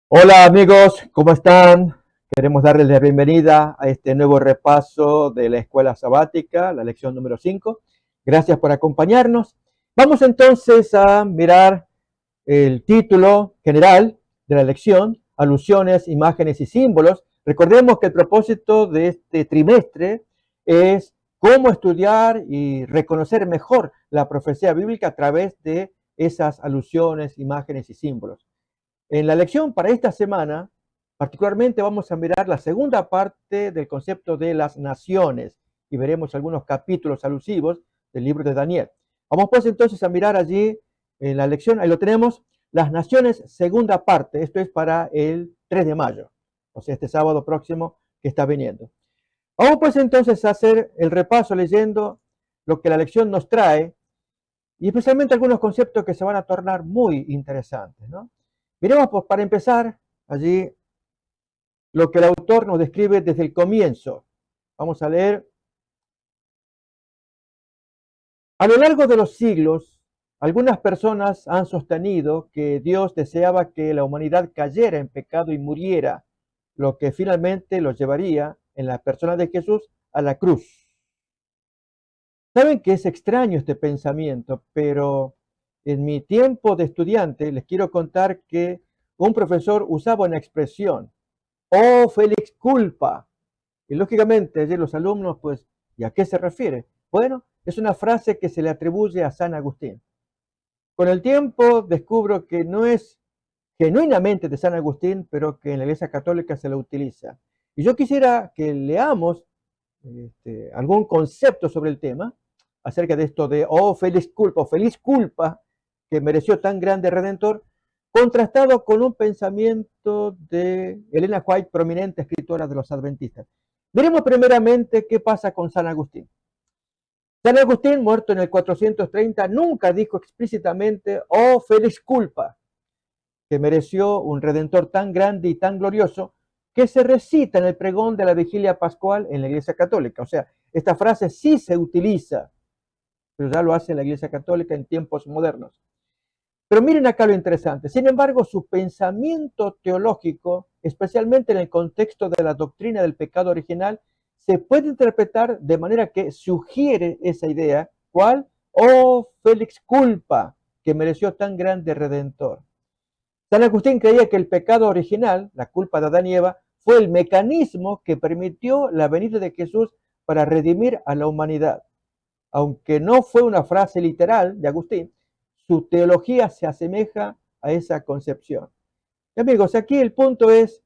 Hola amigos, ¿cómo están? Queremos darles la bienvenida a este nuevo repaso de la escuela sabática, la lección número 5. Gracias por acompañarnos. Vamos entonces a mirar el título general de la lección, alusiones, imágenes y símbolos. Recordemos que el propósito de este trimestre es cómo estudiar y reconocer mejor la profecía bíblica a través de esas alusiones, imágenes y símbolos. En la lección para esta semana, particularmente vamos a mirar la segunda parte del concepto de las naciones y veremos algunos capítulos alusivos del libro de Daniel. Vamos pues entonces a mirar allí en la lección, ahí lo tenemos, las naciones segunda parte, esto es para el 3 de mayo, o sea, este sábado próximo que está viniendo. Vamos pues entonces a hacer el repaso leyendo lo que la lección nos trae y especialmente algunos conceptos que se van a tornar muy interesantes, ¿no? Miremos, pues, para empezar, allí lo que el autor nos describe desde el comienzo. Vamos a leer. A lo largo de los siglos, algunas personas han sostenido que Dios deseaba que la humanidad cayera en pecado y muriera, lo que finalmente los llevaría, en la persona de Jesús, a la cruz. Saben que es extraño este pensamiento, pero en mi tiempo de estudiante les quiero contar que un profesor usaba una expresión: oh, Félix culpa. Y lógicamente, allí los alumnos, pues, ¿y a qué se refiere? Bueno, es una frase que se le atribuye a San Agustín. Con el tiempo descubro que no es genuinamente de San Agustín, pero que en la Iglesia Católica se la utiliza. Y yo quisiera que leamos algún concepto sobre el tema, acerca de esto de, oh, feliz culpa, que mereció tan grande Redentor, contrastado con un pensamiento de Elena White, prominente escritora de los adventistas. Veremos primeramente qué pasa con San Agustín. San Agustín, muerto en el 430, nunca dijo explícitamente, oh, feliz culpa, que mereció un Redentor tan grande y tan glorioso, que se recita en el pregón de la vigilia pascual en la Iglesia Católica. O sea, esta frase sí se utiliza, pero ya lo hace la Iglesia Católica en tiempos modernos. Pero miren acá lo interesante. Sin embargo, su pensamiento teológico, especialmente en el contexto de la doctrina del pecado original, se puede interpretar de manera que sugiere esa idea, ¿cuál? Oh, Félix culpa, que mereció tan grande Redentor. San Agustín creía que el pecado original, la culpa de Adán y Eva, fue el mecanismo que permitió la venida de Jesús para redimir a la humanidad. Aunque no fue una frase literal de Agustín, su teología se asemeja a esa concepción. Y amigos, aquí el punto es,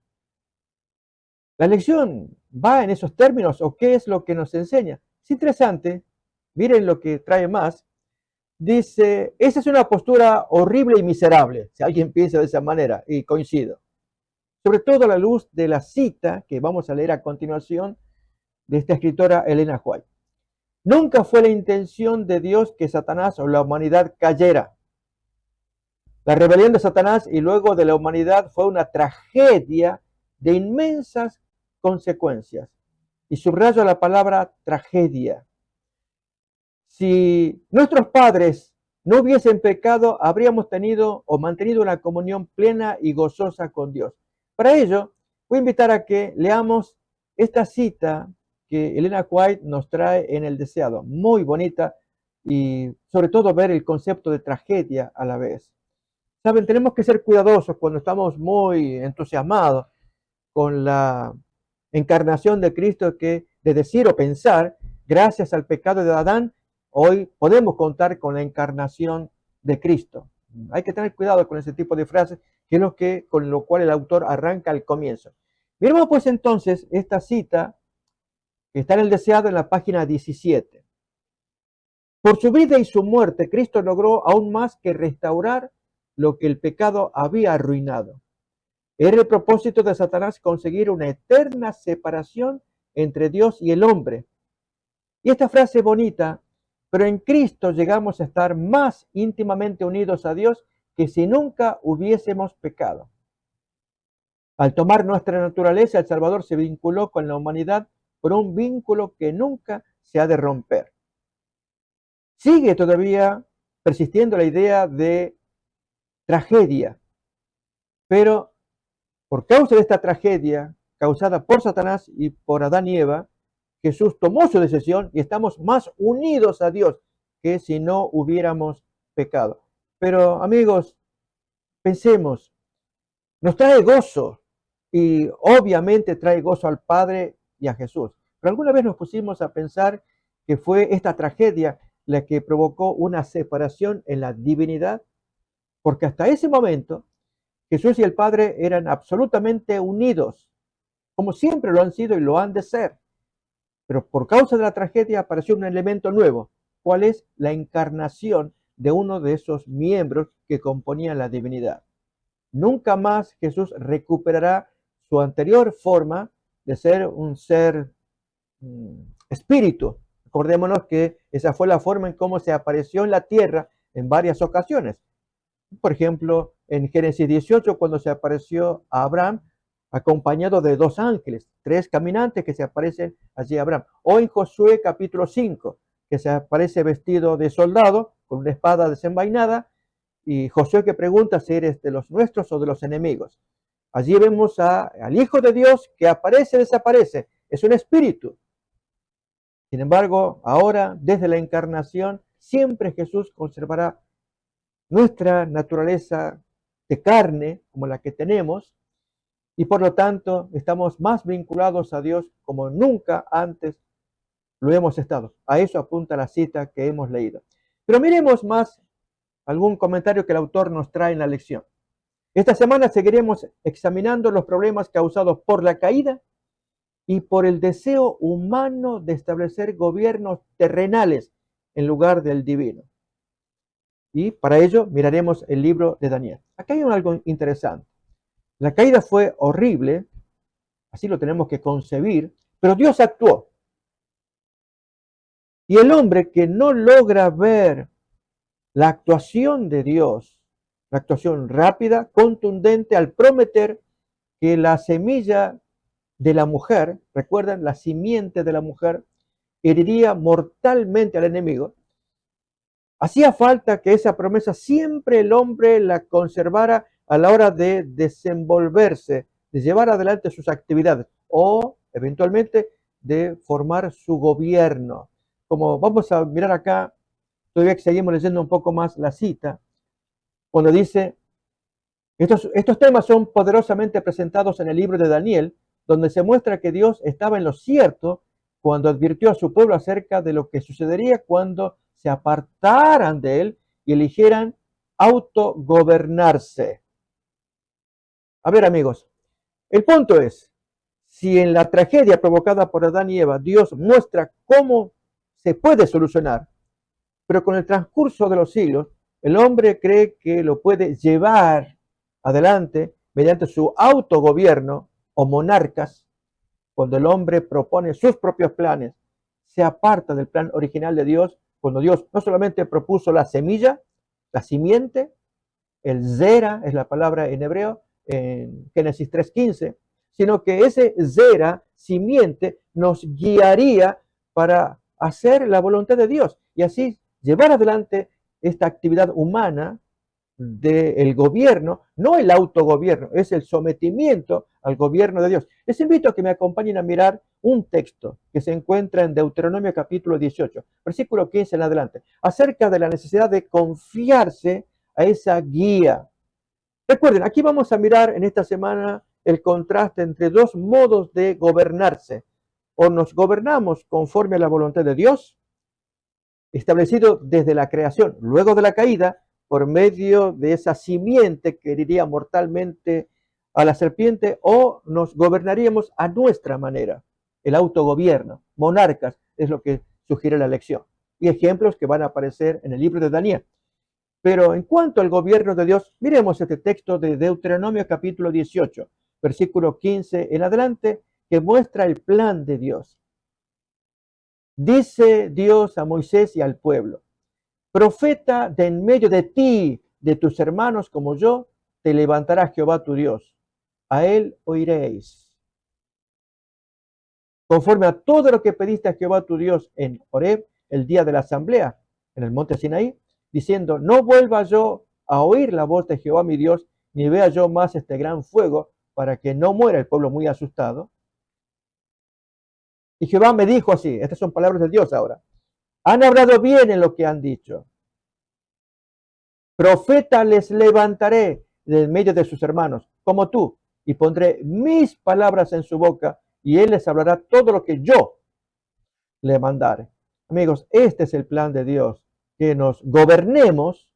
¿la lección va en esos términos o qué es lo que nos enseña? Es interesante, miren lo que trae más. Dice, esa es una postura horrible y miserable, si alguien piensa de esa manera, y coincido. Sobre todo a la luz de la cita que vamos a leer a continuación de esta escritora Elena White. Nunca fue la intención de Dios que Satanás o la humanidad cayera. La rebelión de Satanás y luego de la humanidad fue una tragedia de inmensas consecuencias. Y subrayo la palabra tragedia. Si nuestros padres no hubiesen pecado, habríamos tenido o mantenido una comunión plena y gozosa con Dios. Para ello, voy a invitar a que leamos esta cita que Elena White nos trae en El Deseado. Muy bonita y sobre todo ver el concepto de tragedia a la vez. Saben, tenemos que ser cuidadosos cuando estamos muy entusiasmados con la encarnación de Cristo, que de decir o pensar, gracias al pecado de Adán, hoy podemos contar con la encarnación de Cristo. Hay que tener cuidado con ese tipo de frases, que es lo que, con lo cual el autor arranca al comienzo. Miremos pues entonces esta cita que está en El Deseado en la página 17. Por su vida y su muerte, Cristo logró aún más que restaurar lo que el pecado había arruinado. Era el propósito de Satanás conseguir una eterna separación entre Dios y el hombre. Y esta frase bonita, pero en Cristo llegamos a estar más íntimamente unidos a Dios que si nunca hubiésemos pecado. Al tomar nuestra naturaleza, el Salvador se vinculó con la humanidad por un vínculo que nunca se ha de romper. Sigue todavía persistiendo la idea de tragedia, pero Por causa de esta tragedia causada por Satanás y por Adán y Eva, Jesús tomó su decisión y estamos más unidos a Dios que si no hubiéramos pecado. Pero amigos, pensemos, nos trae gozo y obviamente trae gozo al Padre y a Jesús. Pero alguna vez nos pusimos a pensar que fue esta tragedia la que provocó una separación en la divinidad, porque hasta ese momento Jesús y el Padre eran absolutamente unidos, como siempre lo han sido y lo han de ser. Pero por causa de la tragedia apareció un elemento nuevo. ¿Cuál es? La encarnación de uno de esos miembros que componían la divinidad. Nunca más Jesús recuperará su anterior forma de ser un ser espíritu. Recordémonos que esa fue la forma en cómo se apareció en la tierra en varias ocasiones. Por ejemplo, en Génesis 18, cuando se apareció a Abraham, acompañado de dos ángeles, tres caminantes que se aparecen allí a Abraham. O en Josué capítulo 5, que se aparece vestido de soldado, con una espada desenvainada, y Josué que pregunta si eres de los nuestros o de los enemigos. Allí vemos al Hijo de Dios que aparece y desaparece. Es un espíritu. Sin embargo, ahora, desde la encarnación, siempre Jesús conservará nuestra naturaleza de carne, como la que tenemos, y por lo tanto estamos más vinculados a Dios como nunca antes lo hemos estado. A eso apunta la cita que hemos leído. Pero miremos más algún comentario que el autor nos trae en la lección. Esta semana seguiremos examinando los problemas causados por la caída y por el deseo humano de establecer gobiernos terrenales en lugar del divino. Y para ello miraremos el libro de Daniel. Acá hay algo interesante. La caída fue horrible, así lo tenemos que concebir, pero Dios actuó. Y el hombre que no logra ver la actuación de Dios, la actuación rápida, contundente, al prometer que la semilla de la mujer, recuerdan, la simiente de la mujer, heriría mortalmente al enemigo. Hacía falta que esa promesa siempre el hombre la conservara a la hora de desenvolverse, de llevar adelante sus actividades o eventualmente de formar su gobierno. Como vamos a mirar acá, todavía que seguimos leyendo un poco más la cita, cuando dice, estos temas son poderosamente presentados en el libro de Daniel, donde se muestra que Dios estaba en lo cierto cuando advirtió a su pueblo acerca de lo que sucedería cuando se apartaran de él y eligieran autogobernarse. A ver, amigos, el punto es, si en la tragedia provocada por Adán y Eva Dios muestra cómo se puede solucionar, pero con el transcurso de los siglos, el hombre cree que lo puede llevar adelante mediante su autogobierno o monarcas, cuando el hombre propone sus propios planes, se aparta del plan original de Dios, cuando Dios no solamente propuso la semilla, la simiente, el zera es la palabra en hebreo, en Génesis 3:15, sino que ese zera, simiente, nos guiaría para hacer la voluntad de Dios y así llevar adelante esta actividad humana del gobierno, no el autogobierno, es el sometimiento al gobierno de Dios. Les invito a que me acompañen a mirar un texto que se encuentra en Deuteronomio capítulo 18, versículo 15 en adelante, acerca de la necesidad de confiarse a esa guía. Recuerden, aquí vamos a mirar en esta semana el contraste entre dos modos de gobernarse. O nos gobernamos conforme a la voluntad de Dios, establecido desde la creación, luego de la caída, por medio de esa simiente que heriría mortalmente a la serpiente, o nos gobernaríamos a nuestra manera, el autogobierno, monarcas, es lo que sugiere la lección. Y ejemplos que van a aparecer en el libro de Daniel. Pero en cuanto al gobierno de Dios, miremos este texto de Deuteronomio capítulo 18, versículo 15 en adelante, que muestra el plan de Dios. Dice Dios a Moisés y al pueblo, profeta de en medio de ti, de tus hermanos como yo, te levantará Jehová tu Dios. A él oiréis. Conforme a todo lo que pediste a Jehová tu Dios en Horeb, el día de la asamblea, en el monte Sinaí, diciendo, no vuelva yo a oír la voz de Jehová mi Dios, ni vea yo más este gran fuego, para que no muera el pueblo muy asustado. Y Jehová me dijo así, estas son palabras de Dios ahora, han hablado bien en lo que han dicho. Profeta les levantaré de medio de sus hermanos, como tú, y pondré mis palabras en su boca, y él les hablará todo lo que yo le mandare. Amigos, este es el plan de Dios, que nos gobernemos,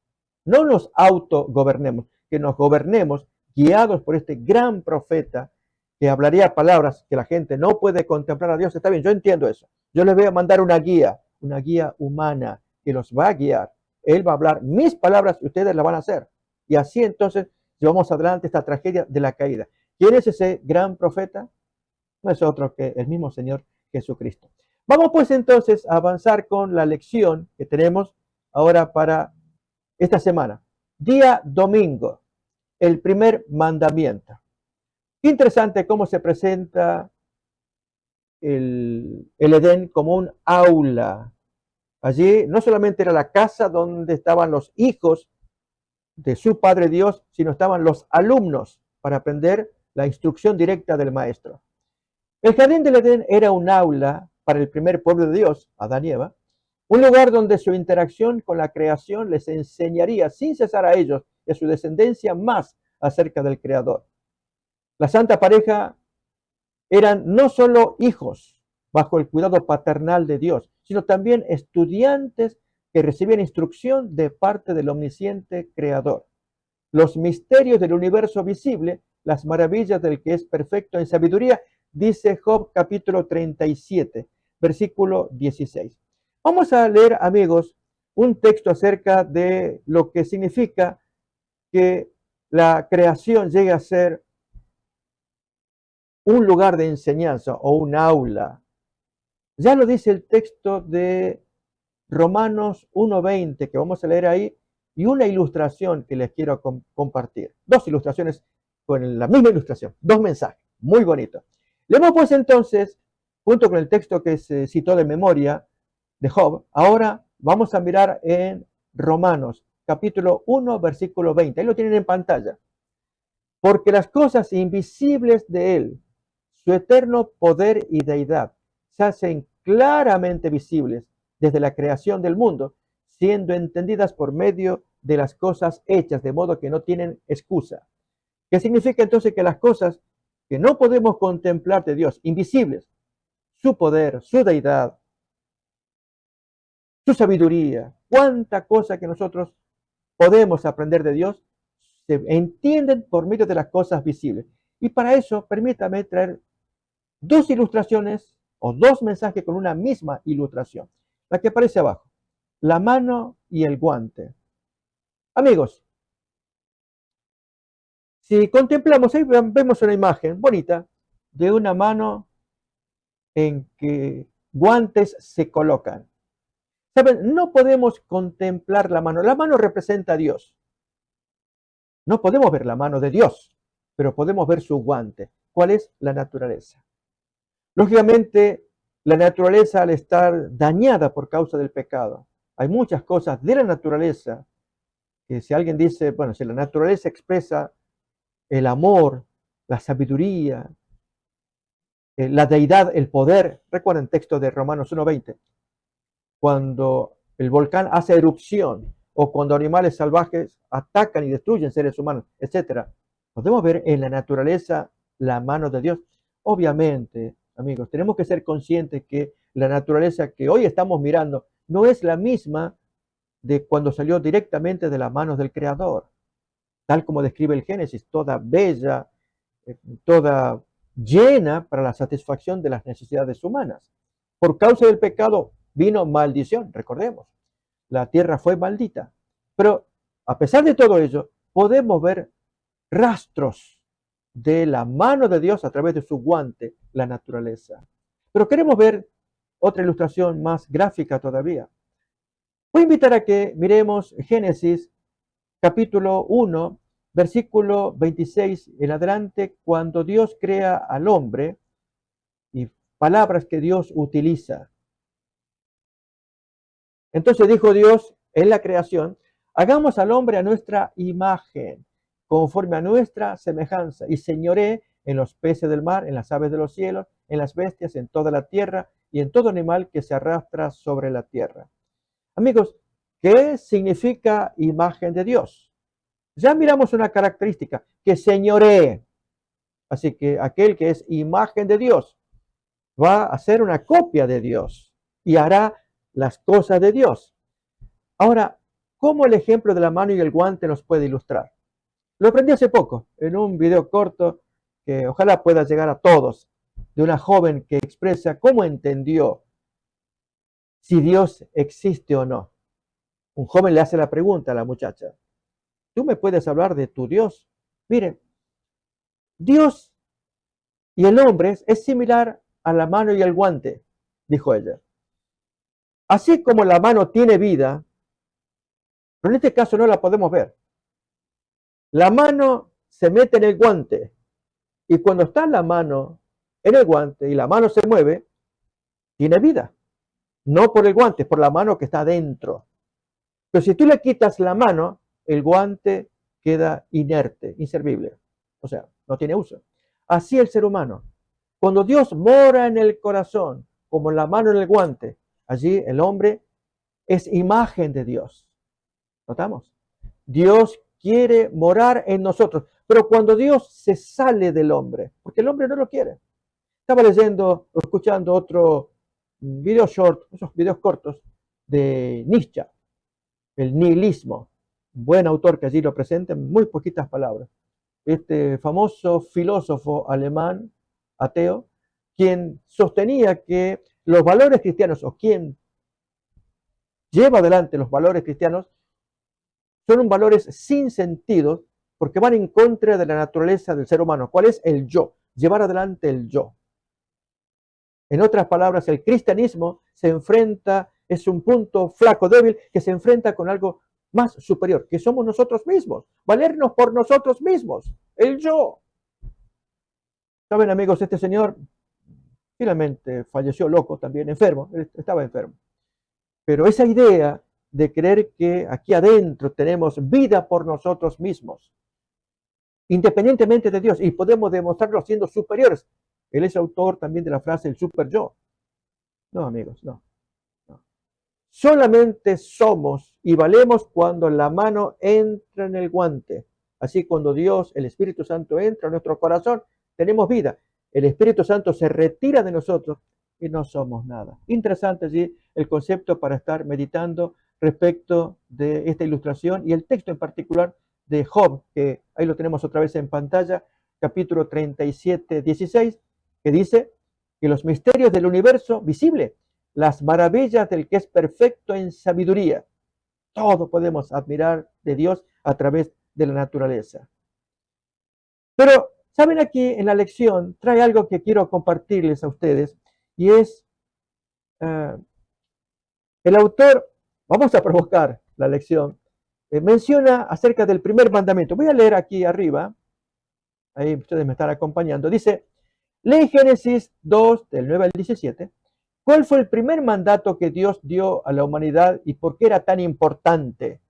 no nos autogobernemos, que nos gobernemos guiados por este gran profeta que hablaría palabras que la gente no puede contemplar a Dios. Está bien, yo entiendo eso. Yo les voy a mandar una guía humana que los va a guiar. Él va a hablar mis palabras y ustedes la van a hacer. Y así entonces llevamos adelante esta tragedia de la caída. ¿Quién es ese gran profeta? No es otro que el mismo Señor Jesucristo. Vamos pues entonces a avanzar con la lección que tenemos ahora para esta semana. Día domingo, el primer mandamiento. Interesante cómo se presenta el Edén como un aula. Allí no solamente era la casa donde estaban los hijos de su Padre Dios, sino estaban los alumnos para aprender la instrucción directa del maestro. El jardín del Edén era un aula para el primer pueblo de Dios, Adán y Eva, un lugar donde su interacción con la creación les enseñaría sin cesar a ellos y a su descendencia más acerca del Creador. La santa pareja eran no solo hijos bajo el cuidado paternal de Dios, sino también estudiantes que recibían instrucción de parte del omnisciente Creador. Los misterios del universo visible, las maravillas del que es perfecto en sabiduría, dice Job capítulo 37, versículo 16. Vamos a leer, amigos, un texto acerca de lo que significa que la creación llegue a ser un lugar de enseñanza o un aula. Ya lo dice el texto de Romanos 1:20 que vamos a leer ahí, y una ilustración que les quiero compartir. Dos ilustraciones con la misma ilustración, dos mensajes, muy bonitos. Leemos pues entonces, junto con el texto que se citó de memoria de Job, ahora vamos a mirar en Romanos capítulo 1, versículo 20. Ahí lo tienen en pantalla. Porque las cosas invisibles de él, su eterno poder y deidad, se hacen claramente visibles desde la creación del mundo, siendo entendidas por medio de las cosas hechas, de modo que no tienen excusa. ¿Qué significa entonces que las cosas que no podemos contemplar de Dios, invisibles, su poder, su deidad, su sabiduría, cuánta cosa que nosotros podemos aprender de Dios, se entienden por medio de las cosas visibles? Y para eso, permítame traer dos ilustraciones o dos mensajes con una misma ilustración. La que aparece abajo, la mano y el guante. Amigos, si contemplamos, ahí vemos una imagen bonita de una mano en que guantes se colocan. ¿Saben? No podemos contemplar la mano. La mano representa a Dios. No podemos ver la mano de Dios, pero podemos ver su guante. ¿Cuál es? La naturaleza. Lógicamente, la naturaleza, al estar dañada por causa del pecado, hay muchas cosas de la naturaleza que si alguien dice, bueno, si la naturaleza expresa el amor, la sabiduría, la deidad, el poder, recuerden el texto de Romanos 1:20, cuando el volcán hace erupción o cuando animales salvajes atacan y destruyen seres humanos, etcétera. Podemos ver en la naturaleza la mano de Dios. Obviamente, amigos, tenemos que ser conscientes que la naturaleza que hoy estamos mirando no es la misma de cuando salió directamente de las manos del Creador, tal como describe el Génesis, toda bella, toda llena para la satisfacción de las necesidades humanas. Por causa del pecado vino maldición, recordemos. La tierra fue maldita. Pero a pesar de todo ello, podemos ver rastros de la mano de Dios a través de su guante, la naturaleza. Pero queremos ver otra ilustración más gráfica todavía. Voy a invitar a que miremos Génesis capítulo 1, versículo 26 en adelante, cuando Dios crea al hombre y palabras que Dios utiliza. Entonces dijo Dios en la creación, hagamos al hombre a nuestra imagen conforme a nuestra semejanza, y señoree en los peces del mar, en las aves de los cielos, en las bestias, en toda la tierra, y en todo animal que se arrastra sobre la tierra. Amigos, ¿qué significa imagen de Dios? Ya miramos una característica, que señoree. Así que aquel que es imagen de Dios va a ser una copia de Dios y hará las cosas de Dios. Ahora, ¿cómo el ejemplo de la mano y el guante nos puede ilustrar? Lo aprendí hace poco en un video corto que ojalá pueda llegar a todos, de una joven que expresa cómo entendió si Dios existe o no. Un joven le hace la pregunta a la muchacha: ¿tú me puedes hablar de tu Dios? Mire, Dios y el hombre es similar a la mano y el guante, dijo ella. Así como la mano tiene vida, pero en este caso no la podemos ver. La mano se mete en el guante y cuando está la mano en el guante y la mano se mueve, tiene vida. No por el guante, por la mano que está dentro. Pero si tú le quitas la mano, el guante queda inerte, inservible. O sea, no tiene uso. Así el ser humano. Cuando Dios mora en el corazón, como la mano en el guante, allí el hombre es imagen de Dios. ¿Notamos? Dios quiere morar en nosotros, pero cuando Dios se sale del hombre, porque el hombre no lo quiere. Estaba leyendo o escuchando otro video short, esos videos cortos de Nietzsche, el nihilismo, buen autor que allí lo presenta en muy poquitas palabras. Este famoso filósofo alemán, ateo, quien sostenía que los valores cristianos, o quien lleva adelante los valores cristianos, son valores sin sentido porque van en contra de la naturaleza del ser humano. ¿Cuál es? El yo, llevar adelante el yo. En otras palabras, el cristianismo se enfrenta, es un punto flaco, débil, que se enfrenta con algo más superior, que somos nosotros mismos, valernos por nosotros mismos, el yo. Saben, amigos, este señor finalmente falleció loco también, enfermo, estaba enfermo. Pero esa idea de creer que aquí adentro tenemos vida por nosotros mismos, independientemente de Dios, y podemos demostrarlo siendo superiores. Él es autor también de la frase el super yo. No, amigos, no. Solamente somos y valemos cuando la mano entra en el guante. Así cuando Dios, el Espíritu Santo, entra en nuestro corazón, tenemos vida. El Espíritu Santo se retira de nosotros y no somos nada. Interesante allí el concepto para estar meditando respecto de esta ilustración y el texto en particular de Job, que ahí lo tenemos otra vez en pantalla, capítulo 37, 16, que dice que los misterios del universo visible, las maravillas del que es perfecto en sabiduría. Todo podemos admirar de Dios a través de la naturaleza. Pero, ¿saben? Aquí en la lección trae algo que quiero compartirles a ustedes y es el autor, vamos a provocar la lección, menciona acerca del primer mandamiento. Voy a leer aquí arriba, ahí ustedes me están acompañando. Dice, lee Génesis 2, del 9 al 17. ¿Cuál fue el primer mandato que Dios dio a la humanidad y por qué era tan importante?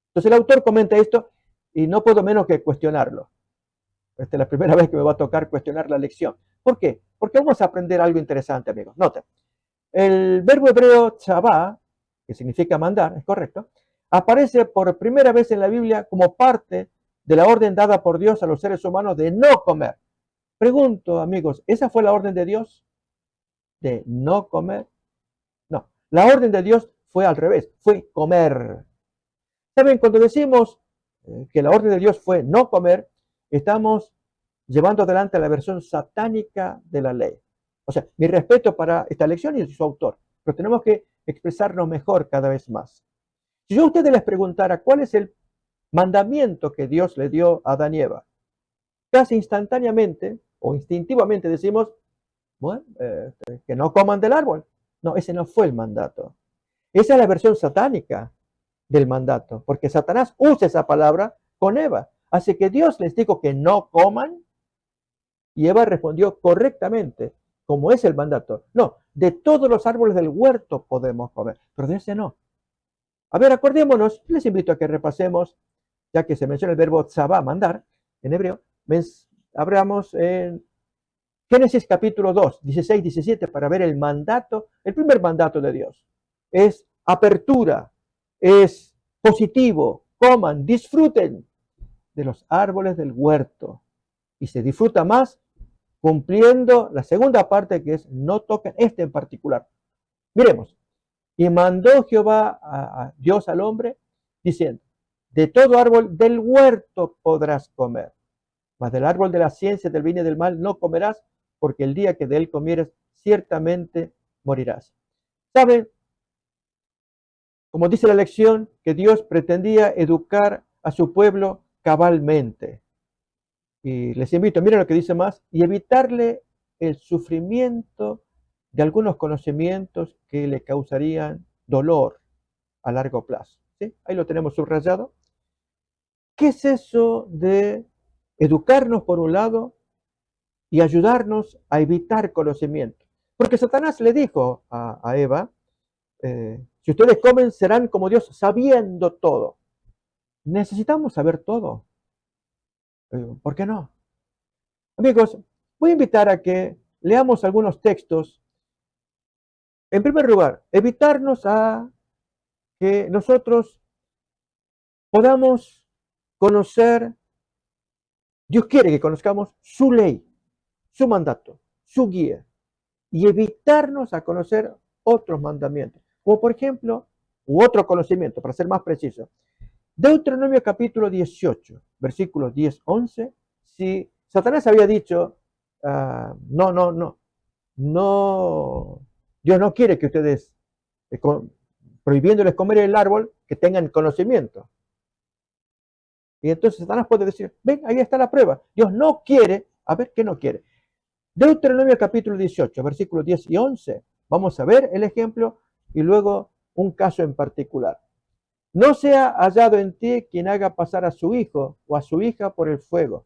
Entonces el autor comenta esto y no puedo menos que cuestionarlo. Esta es la primera vez que me va a tocar cuestionar la lección. ¿Por qué? Porque vamos a aprender algo interesante, amigos. Noten, el verbo hebreo tzavá, que significa mandar, es correcto, aparece por primera vez en la Biblia como parte de la orden dada por Dios a los seres humanos de no comer. Pregunto, amigos, ¿esa fue la orden de Dios? ¿De no comer? No, la orden de Dios fue al revés, fue comer. ¿Saben? Cuando decimos que la orden de Dios fue no comer, estamos llevando adelante la versión satánica de la ley. O sea, mi respeto para esta lección y su autor, pero tenemos que expresarnos mejor cada vez más. Si yo a ustedes les preguntara cuál es el mandamiento que Dios le dio a Adán y Eva, casi instantáneamente o instintivamente decimos, bueno, que no coman del árbol. No, ese no fue el mandato. Esa es la versión satánica del mandato, porque Satanás usa esa palabra con Eva. Así que Dios les dijo que no coman y Eva respondió correctamente, como es el mandato. No, de todos los árboles del huerto podemos comer, pero de ese no. A ver, acordémonos, les invito a que repasemos ya que se menciona el verbo tzavá, mandar, en hebreo, abramos en Génesis capítulo 2, 16, 17, para ver el mandato, el primer mandato de Dios. Es apertura, es positivo, coman, disfruten de los árboles del huerto. Y se disfruta más cumpliendo la segunda parte, que es no toquen este en particular. Miremos. Y mandó Jehová a Dios al hombre, diciendo, de todo árbol del huerto podrás comer, mas del árbol de la ciencia del bien y del mal no comerás, porque el día que de él comieres, ciertamente morirás. ¿Saben? Como dice la lección, que Dios pretendía educar a su pueblo cabalmente. Y les invito, miren lo que dice más, y evitarle el sufrimiento de algunos conocimientos que le causarían dolor a largo plazo. ¿Sí? Ahí lo tenemos subrayado. ¿Qué es eso de educarnos por un lado y ayudarnos a evitar conocimiento? Porque Satanás le dijo a Eva, si ustedes comen serán como Dios sabiendo todo. Necesitamos saber todo. ¿Por qué no? Amigos, voy a invitar a que leamos algunos textos. En primer lugar, evitarnos a que nosotros podamos conocer, Dios quiere que conozcamos su ley, su mandato, su guía, y evitarnos a conocer otros mandamientos, como por ejemplo, u otro conocimiento, para ser más preciso. Deuteronomio capítulo 18, versículos 10, 11, si Satanás había dicho, no, Dios no quiere que ustedes, prohibiéndoles comer el árbol, que tengan conocimiento. Y entonces Satanás puede decir, ven, ahí está la prueba. Dios no quiere, a ver, ¿qué no quiere? Deuteronomio capítulo 18, versículos 10 y 11. Vamos a ver el ejemplo y luego un caso en particular. No sea hallado en ti quien haga pasar a su hijo o a su hija por el fuego,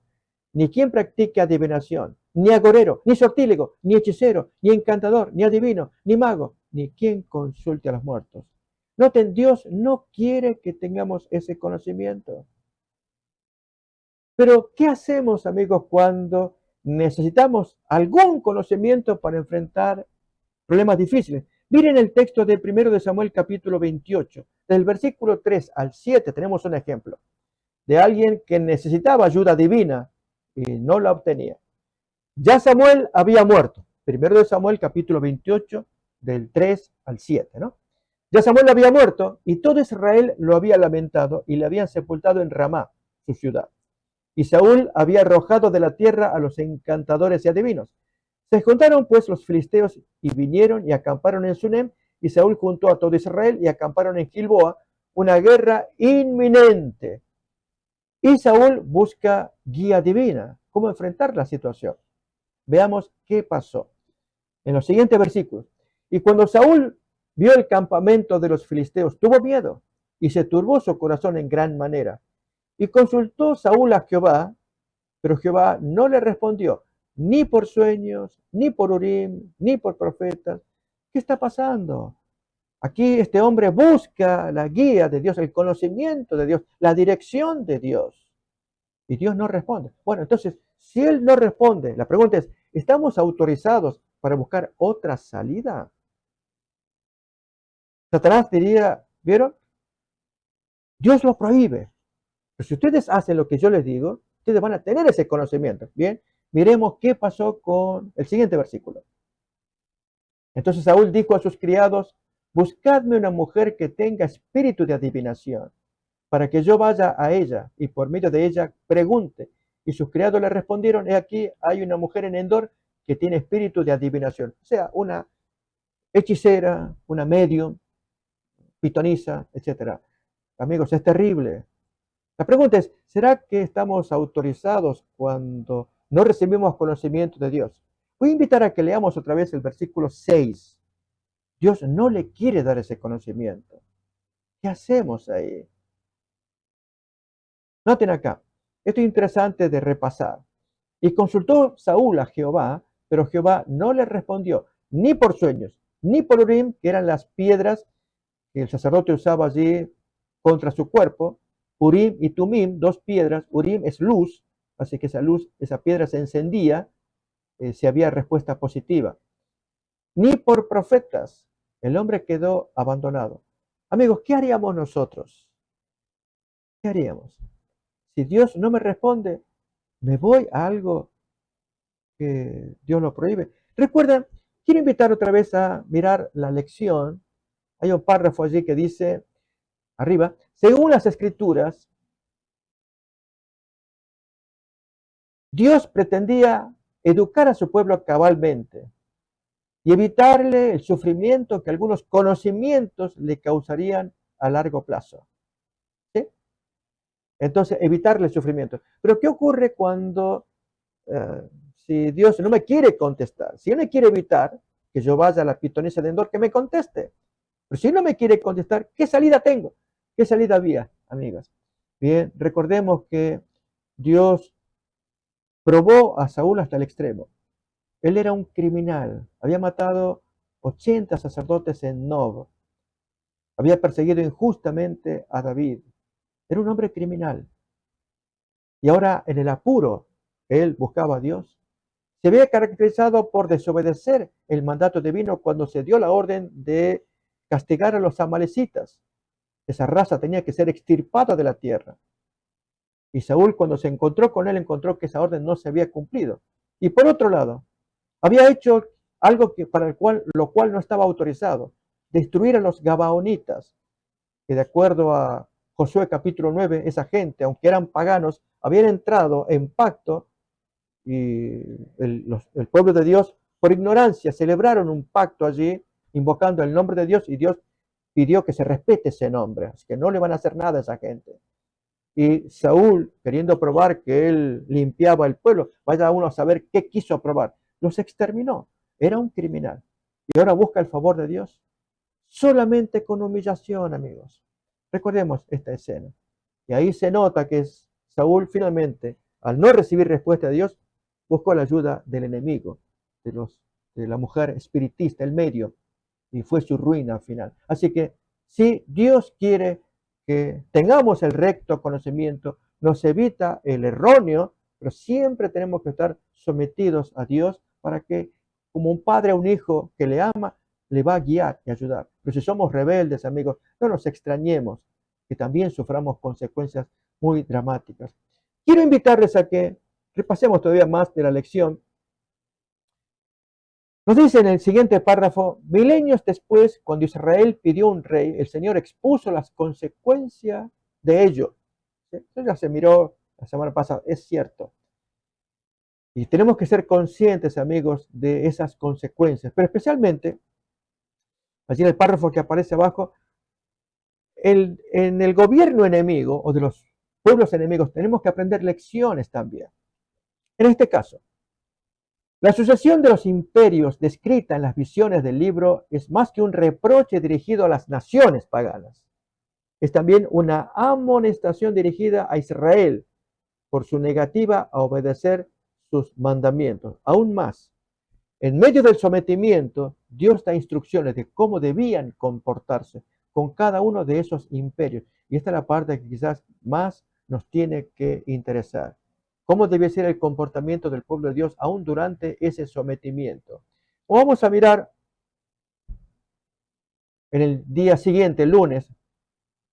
ni quien practique adivinación, ni agorero, ni sortílego, ni hechicero, ni encantador, ni adivino, ni mago, ni quien consulte a los muertos. Noten, Dios no quiere que tengamos ese conocimiento. Pero, ¿qué hacemos, amigos, cuando necesitamos algún conocimiento para enfrentar problemas difíciles? Miren el texto de 1 de Samuel capítulo 28. Del versículo 3 al 7 tenemos un ejemplo de alguien que necesitaba ayuda divina y no la obtenía. Ya Samuel había muerto. 1 de Samuel capítulo 28 del 3 al 7, ¿no? Ya Samuel había muerto y todo Israel lo había lamentado y le habían sepultado en Ramá, su ciudad. Y Saúl había arrojado de la tierra a los encantadores y adivinos. Se juntaron pues los filisteos y vinieron y acamparon en Sunem, y Saúl juntó a todo Israel y acamparon en Gilboa, una guerra inminente. Y Saúl busca guía divina, cómo enfrentar la situación. Veamos qué pasó en los siguientes versículos. Y cuando Saúl vio el campamento de los filisteos, tuvo miedo y se turbó su corazón en gran manera. Y consultó Saúl a Jehová, pero Jehová no le respondió, ni por sueños, ni por Urim, ni por profetas. ¿Qué está pasando? Aquí este hombre busca la guía de Dios, el conocimiento de Dios, la dirección de Dios. Y Dios no responde. Bueno, entonces, si Él no responde, la pregunta es, ¿estamos autorizados para buscar otra salida? Satanás diría, ¿vieron? Dios lo prohíbe. Pero si ustedes hacen lo que yo les digo, ustedes van a tener ese conocimiento. Bien, miremos qué pasó con el siguiente versículo. Entonces Saúl dijo a sus criados, buscadme una mujer que tenga espíritu de adivinación, para que yo vaya a ella y por medio de ella pregunte. Y sus criados le respondieron, he aquí, hay una mujer en Endor que tiene espíritu de adivinación. O sea, una hechicera, una medium, pitonisa, etc. Amigos, es terrible. La pregunta es, ¿será que estamos autorizados cuando no recibimos conocimiento de Dios? Voy a invitar a que leamos otra vez el versículo 6. Dios no le quiere dar ese conocimiento. ¿Qué hacemos ahí? Noten acá, esto es interesante de repasar. Y consultó Saúl a Jehová, pero Jehová no le respondió, ni por sueños, ni por Urim, que eran las piedras que el sacerdote usaba allí contra su cuerpo, Urim y Tumim, dos piedras. Urim es luz, así que esa luz, esa piedra se encendía si había respuesta positiva. Ni por profetas. El hombre quedó abandonado. Amigos, ¿qué haríamos nosotros? ¿Qué haríamos? Si Dios no me responde, me voy a algo que Dios lo prohíbe. Recuerden, quiero invitar otra vez a mirar la lección. Hay un párrafo allí que dice, arriba, según las escrituras, Dios pretendía educar a su pueblo cabalmente y evitarle el sufrimiento que algunos conocimientos le causarían a largo plazo. ¿Sí? Entonces, evitarle el sufrimiento. Pero ¿qué ocurre cuando, si Dios no me quiere contestar? Si Él me quiere evitar que yo vaya a la pitonisa de Endor, que me conteste. Pero si no me quiere contestar, ¿qué salida tengo? ¿Qué salida había, amigas? Bien, recordemos que Dios probó a Saúl hasta el extremo. Él era un criminal, había matado 80 sacerdotes en Nob, había perseguido injustamente a David, era un hombre criminal. Y ahora en el apuro, él buscaba a Dios. Se había caracterizado por desobedecer el mandato divino cuando se dio la orden de castigar a los amalecitas. Esa raza tenía que ser extirpada de la tierra. Y Saúl, cuando se encontró con él, encontró que esa orden no se había cumplido. Y por otro lado, había hecho algo para lo cual no estaba autorizado, destruir a los gabaonitas, que de acuerdo a Josué capítulo 9, esa gente, aunque eran paganos, habían entrado en pacto y el pueblo de Dios, por ignorancia, celebraron un pacto allí, invocando el nombre de Dios, y Dios pidió que se respete ese nombre, así que no le van a hacer nada a esa gente. Y Saúl, queriendo probar que él limpiaba el pueblo, vaya uno a saber qué quiso probar, los exterminó. Era un criminal. Y ahora busca el favor de Dios solamente con humillación, amigos. Recordemos esta escena. Y ahí se nota que Saúl finalmente, al no recibir respuesta de Dios, buscó la ayuda del enemigo, de la mujer espiritista, el medio, y fue su ruina final. Así que si Dios quiere que tengamos el recto conocimiento, nos evita el erróneo, pero siempre tenemos que estar sometidos a Dios para que, como un padre a un hijo que le ama, le va a guiar y ayudar. Pero si somos rebeldes, amigos, no nos extrañemos que también suframos consecuencias muy dramáticas. Quiero invitarles a que repasemos todavía más de la lección. Nos dice en el siguiente párrafo, milenios después, cuando Israel pidió un rey, el Señor expuso las consecuencias de ello. Eso ya se miró la semana pasada, es cierto. Y tenemos que ser conscientes, amigos, de esas consecuencias. Pero especialmente, allí en el párrafo que aparece abajo, en el gobierno enemigo o de los pueblos enemigos tenemos que aprender lecciones también. En este caso, la sucesión de los imperios descrita en las visiones del libro es más que un reproche dirigido a las naciones paganas. Es también una amonestación dirigida a Israel por su negativa a obedecer sus mandamientos. Aún más, en medio del sometimiento, Dios da instrucciones de cómo debían comportarse con cada uno de esos imperios. Y esta es la parte que quizás más nos tiene que interesar. ¿Cómo debe ser el comportamiento del pueblo de Dios aún durante ese sometimiento? O vamos a mirar en el día siguiente, el lunes,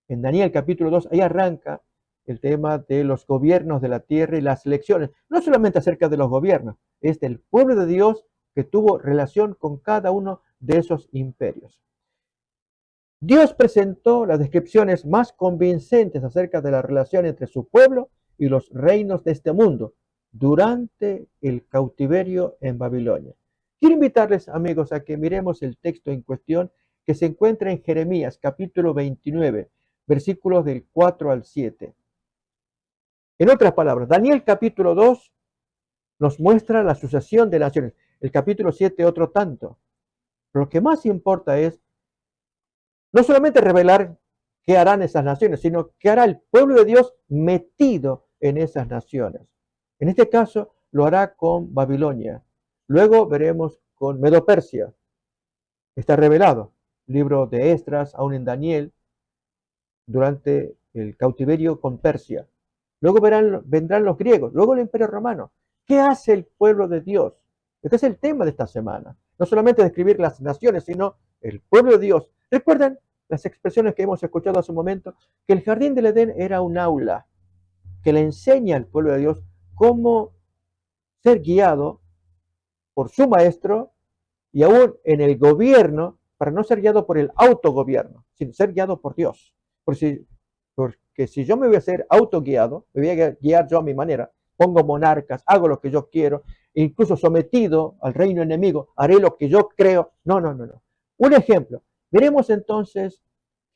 en Daniel capítulo 2, ahí arranca el tema de los gobiernos de la tierra y las lecciones. No solamente acerca de los gobiernos, es del pueblo de Dios que tuvo relación con cada uno de esos imperios. Dios presentó las descripciones más convincentes acerca de la relación entre su pueblo y los reinos de este mundo durante el cautiverio en Babilonia. Quiero invitarles, amigos, a que miremos el texto en cuestión que se encuentra en Jeremías capítulo 29, versículos del 4 al 7. En otras palabras, Daniel capítulo 2 nos muestra la sucesión de naciones. El capítulo 7 otro tanto. Pero lo que más importa es no solamente revelar qué harán esas naciones, sino qué hará el pueblo de Dios metido en esas naciones. En este caso, lo hará con Babilonia. Luego veremos con Medo-Persia. Está revelado. Libro de Esdras, aún en Daniel, durante el cautiverio con Persia. Luego vendrán los griegos, luego el Imperio Romano. ¿Qué hace el pueblo de Dios? Este es el tema de esta semana. No solamente describir las naciones, sino el pueblo de Dios. ¿Recuerdan las expresiones que hemos escuchado hace un momento? Que el jardín del Edén era un aula que le enseña al pueblo de Dios cómo ser guiado por su maestro y aún en el gobierno, para no ser guiado por el autogobierno, sino ser guiado por Dios. Porque si yo me voy a ser autoguiado, me voy a guiar yo a mi manera, pongo monarcas, hago lo que yo quiero, incluso sometido al reino enemigo, haré lo que yo creo. No, no, no, no. Un ejemplo. Veremos entonces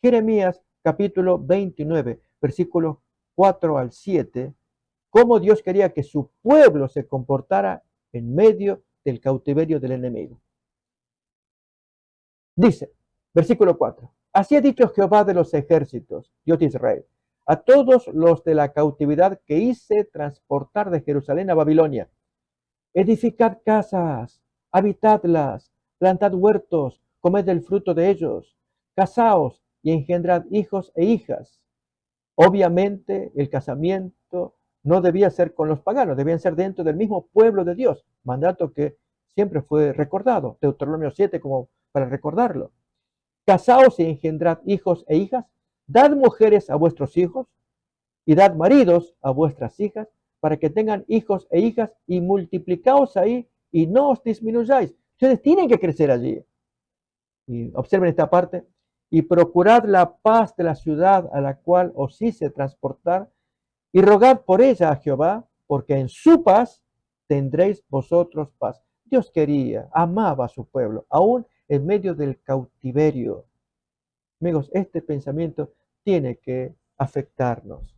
Jeremías capítulo 29, versículos 4 al 7, cómo Dios quería que su pueblo se comportara en medio del cautiverio del enemigo. Dice, versículo 4, así ha dicho Jehová de los ejércitos, Dios de Israel, a todos los de la cautividad que hice transportar de Jerusalén a Babilonia. Edificad casas, habitadlas, plantad huertos, comed el fruto de ellos, casaos y engendrad hijos e hijas. Obviamente el casamiento no debía ser con los paganos, debían ser dentro del mismo pueblo de Dios, mandato que siempre fue recordado, Deuteronomio 7 como para recordarlo. Casaos y engendrad hijos e hijas, dad mujeres a vuestros hijos y dad maridos a vuestras hijas, para que tengan hijos e hijas y multiplicaos ahí y no os disminuyáis. Ustedes tienen que crecer allí. Y observen esta parte. Y procurad la paz de la ciudad a la cual os hice transportar y rogad por ella a Jehová, porque en su paz tendréis vosotros paz. Dios quería, amaba a su pueblo, aún en medio del cautiverio. Amigos, este pensamiento tiene que afectarnos.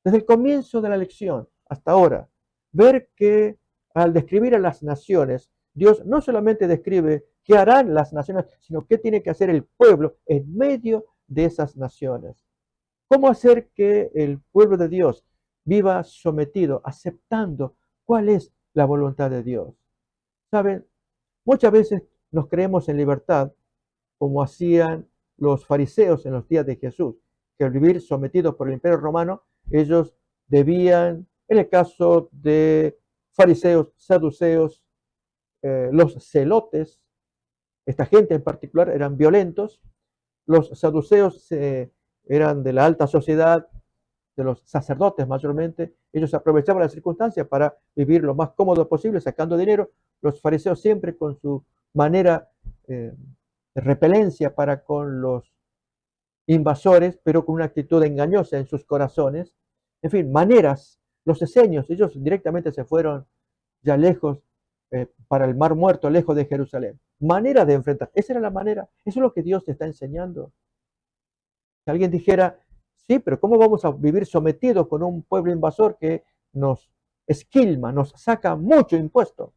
Desde el comienzo de la lección hasta ahora, ver que al describir a las naciones, Dios no solamente describe qué harán las naciones, sino qué tiene que hacer el pueblo en medio de esas naciones. ¿Cómo hacer que el pueblo de Dios viva sometido, aceptando cuál es la voluntad de Dios? Saben, muchas veces nos creemos en libertad, como hacían los fariseos en los días de Jesús, que al vivir sometidos por el Imperio Romano, ellos debían, en el caso de fariseos, saduceos, los celotes, esta gente en particular eran violentos, los saduceos eran de la alta sociedad, de los sacerdotes mayormente, ellos aprovechaban las circunstancias para vivir lo más cómodo posible, sacando dinero. Los fariseos siempre con su manera de repelencia para con los invasores, pero con una actitud engañosa en sus corazones. En fin, maneras, los esenios, ellos directamente se fueron ya lejos para el Mar Muerto, lejos de Jerusalén. Manera de enfrentar, esa era la manera, eso es lo que Dios te está enseñando. Si alguien dijera, sí, pero ¿cómo vamos a vivir sometidos con un pueblo invasor que nos esquilma, nos saca mucho impuesto?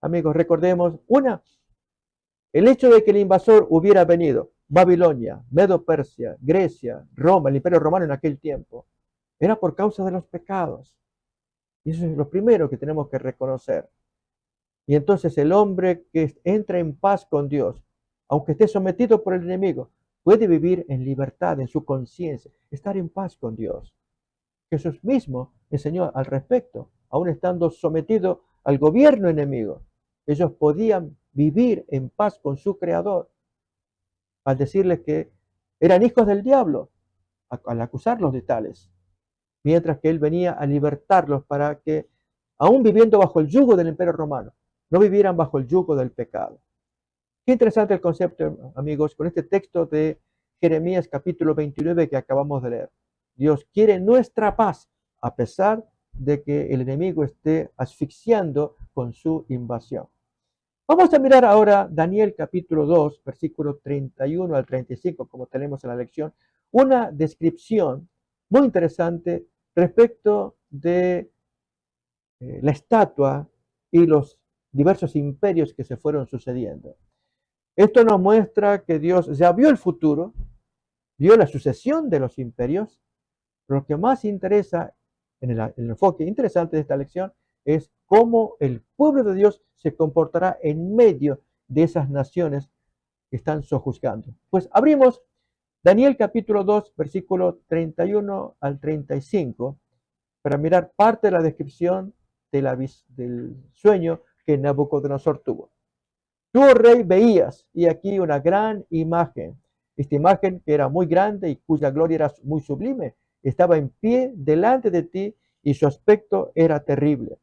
Amigos, recordemos, el hecho de que el invasor hubiera venido, Babilonia, Medo-Persia, Grecia, Roma, el Imperio Romano en aquel tiempo, era por causa de los pecados. Y eso es lo primero que tenemos que reconocer. Y entonces el hombre que entra en paz con Dios, aunque esté sometido por el enemigo, puede vivir en libertad, en su conciencia, estar en paz con Dios. Jesús mismo enseñó al respecto, aun estando sometido al gobierno enemigo. Ellos podían vivir en paz con su Creador, al decirles que eran hijos del diablo, al acusarlos de tales, mientras que Él venía a libertarlos para que, aun viviendo bajo el yugo del Imperio Romano, no vivieran bajo el yugo del pecado. Qué interesante el concepto, amigos, con este texto de Jeremías capítulo 29 que acabamos de leer. Dios quiere nuestra paz, a pesar de que el enemigo esté asfixiando con su invasión. Vamos a mirar ahora Daniel capítulo 2, versículo 31 al 35, como tenemos en la lección, una descripción muy interesante respecto de la estatua y los diversos imperios que se fueron sucediendo. Esto nos muestra que Dios ya vio el futuro, vio la sucesión de los imperios. Lo que más interesa en el enfoque interesante de esta lección es cómo el pueblo de Dios se comportará en medio de esas naciones que están sojuzgando. Pues abrimos Daniel capítulo 2, versículo 31 al 35, para mirar parte de la descripción del sueño que Nabucodonosor tuvo. Tú, oh rey, veías, y aquí una gran imagen. Esta imagen, que era muy grande y cuya gloria era muy sublime, estaba en pie delante de ti y su aspecto era terrible.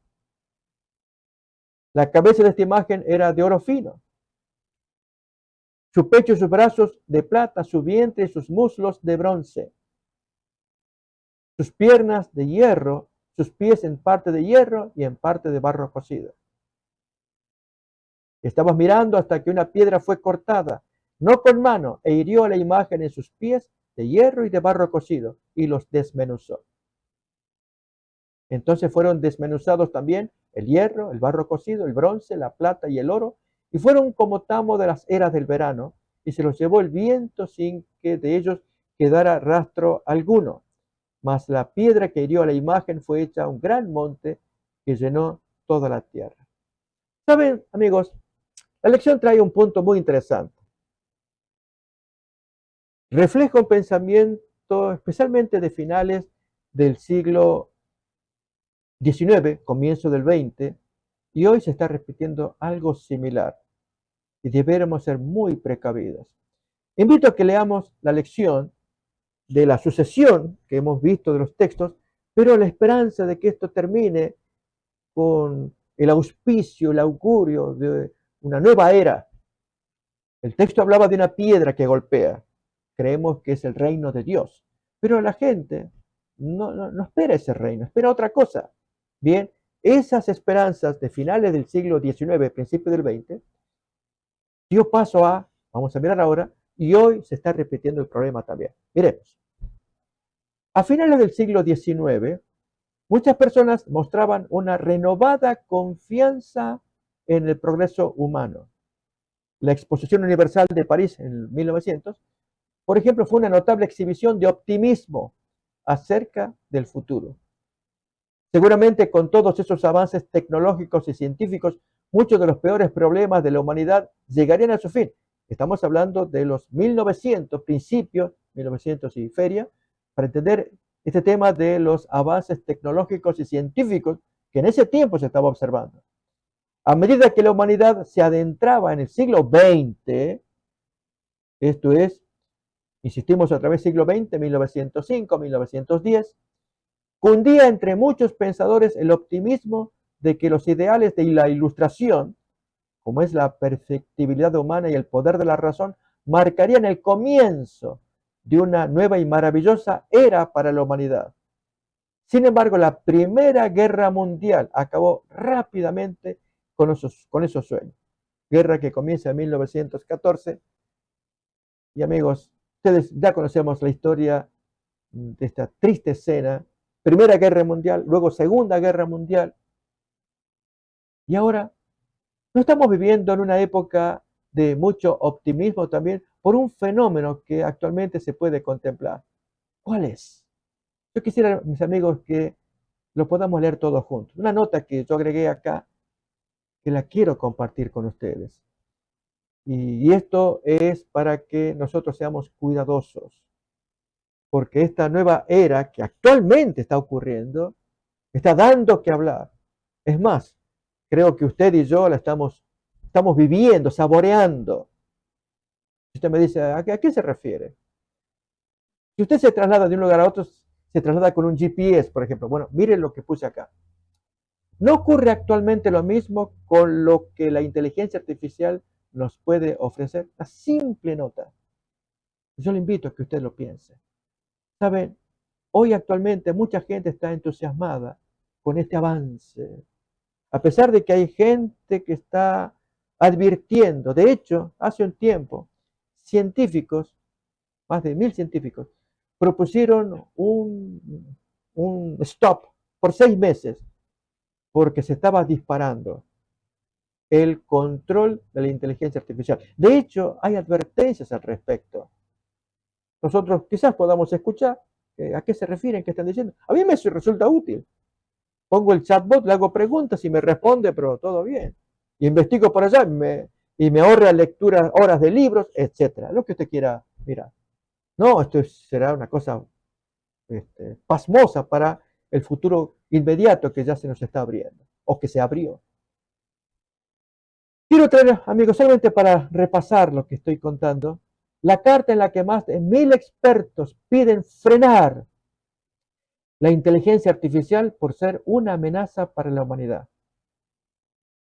La cabeza de esta imagen era de oro fino, su pecho y sus brazos de plata, su vientre y sus muslos de bronce, sus piernas de hierro, sus pies en parte de hierro y en parte de barro cocido. Estabas mirando hasta que una piedra fue cortada, no con mano, e hirió la imagen en sus pies de hierro y de barro cocido, y los desmenuzó. Entonces fueron desmenuzados también el hierro, el barro cocido, el bronce, la plata y el oro, y fueron como tamo de las eras del verano, y se los llevó el viento sin que de ellos quedara rastro alguno. Mas la piedra que hirió a la imagen fue hecha un gran monte que llenó toda la tierra. ¿Saben, amigos? La lección trae un punto muy interesante. Refleja un pensamiento especialmente de finales del siglo XIX, comienzo del XX, y hoy se está repitiendo algo similar y deberemos ser muy precavidos. Invito a que leamos la lección de la sucesión que hemos visto de los textos, pero la esperanza de que esto termine con el auspicio, el augurio de una nueva era. El texto hablaba de una piedra que golpea. Creemos que es el reino de Dios, pero la gente no espera ese reino, espera otra cosa. Bien, esas esperanzas de finales del siglo XIX, principios del XX, dio paso a, vamos a mirar ahora, y hoy se está repitiendo el problema también. Miremos. A finales del siglo XIX, muchas personas mostraban una renovada confianza en el progreso humano. La Exposición Universal de París en 1900, por ejemplo, fue una notable exhibición de optimismo acerca del futuro. Seguramente con todos esos avances tecnológicos y científicos, muchos de los peores problemas de la humanidad llegarían a su fin. Estamos hablando de los 1900, principios, 1900 y feria, para entender este tema de los avances tecnológicos y científicos que en ese tiempo se estaba observando. A medida que la humanidad se adentraba en el siglo XX, esto es, insistimos otra vez, siglo XX, 1905, 1910, cundía entre muchos pensadores el optimismo de que los ideales de la ilustración, como es la perfectibilidad humana y el poder de la razón, marcarían el comienzo de una nueva y maravillosa era para la humanidad. Sin embargo, la Primera Guerra Mundial acabó rápidamente con esos sueños. Guerra que comienza en 1914. Y amigos, ustedes ya conocemos la historia de esta triste escena. Primera Guerra Mundial, luego Segunda Guerra Mundial. Y ahora no estamos viviendo en una época de mucho optimismo también por un fenómeno que actualmente se puede contemplar. ¿Cuál es? Yo quisiera, mis amigos, que lo podamos leer todos juntos. Una nota que yo agregué acá, que la quiero compartir con ustedes. Y esto es para que nosotros seamos cuidadosos, porque esta nueva era que actualmente está ocurriendo, está dando que hablar. Es más, creo que usted y yo la estamos viviendo, saboreando. Si usted me dice, ¿a qué se refiere? Si usted se traslada de un lugar a otro, se traslada con un GPS, por ejemplo. Bueno, miren lo que puse acá. ¿No ocurre actualmente lo mismo con lo que la inteligencia artificial nos puede ofrecer? Una simple nota. Yo le invito a que usted lo piense. Saben, hoy actualmente mucha gente está entusiasmada con este avance, a pesar de que hay gente que está advirtiendo. De hecho, hace un tiempo, científicos, más de 1000 científicos, propusieron un stop por 6 meses porque se estaba disparando el control de la inteligencia artificial. De hecho, hay advertencias al respecto. Nosotros quizás podamos escuchar a qué se refieren, qué están diciendo. A mí me resulta útil. Pongo el chatbot, le hago preguntas y me responde, pero todo bien. Y investigo por allá y me ahorra lectura, horas de libros, etcétera. Lo que usted quiera mirar. No, será una cosa pasmosa para el futuro inmediato que ya se nos está abriendo, o que se abrió. Quiero traer, amigos, solamente para repasar lo que estoy contando, la carta en la que más de 1000 expertos piden frenar la inteligencia artificial por ser una amenaza para la humanidad.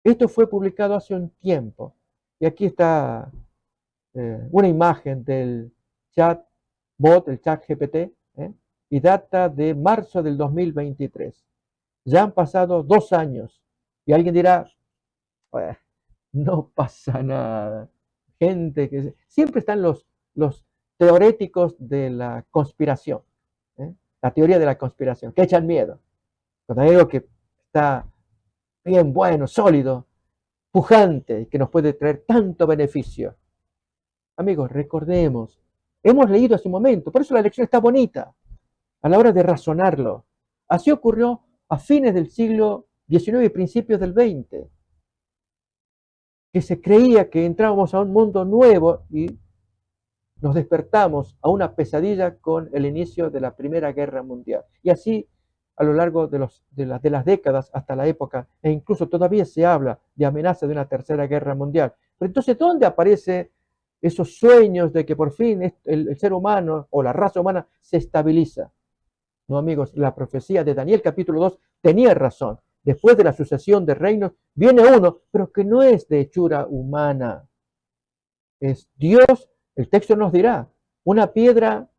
Esto fue publicado hace un tiempo, y aquí está una imagen del chat bot, el chat GPT, y data de marzo del 2023. Ya han pasado 2 años, y alguien dirá, "Bueno, no pasa nada". Gente que siempre están los teoréticos de la conspiración, ¿eh? La teoría de la conspiración, que echan miedo. Cuando hay algo que está bien bueno, sólido, pujante, y que nos puede traer tanto beneficio. Amigos, recordemos, hemos leído hace un momento, por eso la lección está bonita, a la hora de razonarlo. Así ocurrió a fines del siglo XIX y principios del XX, que se creía que entrábamos a un mundo nuevo y nos despertamos a una pesadilla con el inicio de la Primera Guerra Mundial. Y así a lo largo de las décadas hasta la época, e incluso todavía se habla de amenaza de una Tercera Guerra Mundial. Pero entonces, ¿dónde aparecen esos sueños de que por fin el ser humano o la raza humana se estabiliza? No, amigos, la profecía de Daniel capítulo 2 tenía razón. Después de la sucesión de reinos viene uno, pero que no es de hechura humana. Es Dios, el texto nos dirá, una piedra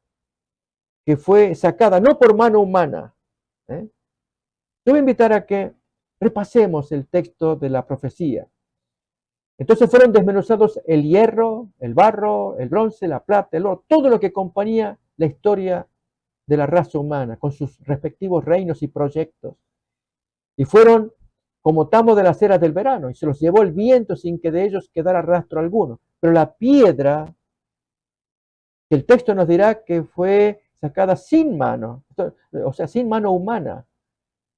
que fue sacada no por mano humana. ¿eh? Yo voy a invitar a que repasemos el texto de la profecía. Entonces fueron desmenuzados el hierro, el barro, el bronce, la plata, el oro, todo lo que componía la historia de la raza humana, con sus respectivos reinos y proyectos. Y fueron como tamo de las eras del verano, y se los llevó el viento sin que de ellos quedara rastro alguno. Pero la piedra, que el texto nos dirá que fue sacada sin mano, o sea, sin mano humana,